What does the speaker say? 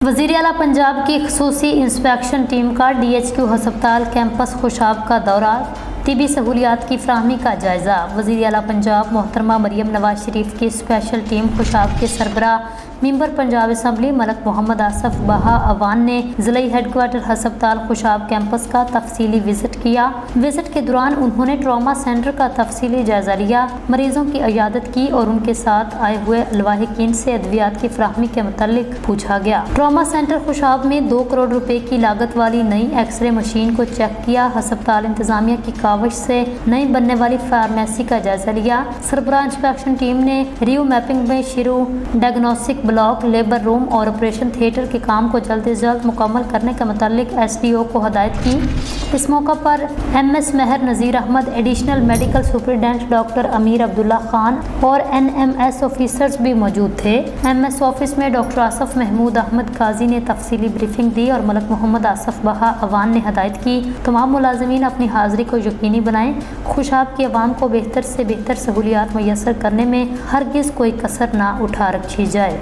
وزیر اعلیٰ پنجاب کی خصوصی انسپیکشن ٹیم کا DHQ ہسپتال کیمپس خوشاب کا دورہ، طبی سہولیات کی فراہمی کا جائزہ۔ وزیر اعلیٰ پنجاب محترمہ مریم نواز شریف کی اسپیشل ٹیم خوشاب کے سربراہ ممبر پنجاب اسمبلی ملک محمد آصف بہا اعوان نے ضلعی ہیڈ کوارٹر ہسپتال خوشاب کیمپس کا تفصیلی وزٹ کیا۔ وزٹ کے دوران انہوں نے ٹراما سینٹر کا تفصیلی جائزہ لیا، مریضوں کی عیادت کی اور ان کے ساتھ آئے ہوئے لواحقین سے ادویات کی فراہمی کے متعلق پوچھا گیا۔ ٹراما سینٹر خوشاب میں 2 کروڑ روپے کی لاگت والی نئی ایکس رے مشین کو چیک کیا۔ ہسپتال انتظامیہ کی کاوش سے نئی بننے والی فارمیسی کا جائزہ لیا۔ سربراہ انسپیکشن ٹیم نے ریو میپنگ میں شروع ڈائگنوسٹک بلاک، لیبر روم اور آپریشن تھیٹر کے کام کو جلد از جلد مکمل کرنے کے متعلق SDO کو ہدایت کی۔ اس موقع پر MS Mehar Nazir Ahmed, additional medical superintendent doctor Amir Abdullah Khan اور NMS آفیسرز بھی موجود تھے۔ MS آفس میں ڈاکٹر آصف محمود احمد قاضی نے تفصیلی بریفنگ دی اور ملک محمد آصف بہا اعوان نے ہدایت کی تمام ملازمین اپنی حاضری کو یقینی بنائیں، خوشاب کی عوام کو بہتر سے بہتر سہولیات میسر کرنے میں ہرگز کوئی کسر نہ اٹھا رکھی جائے۔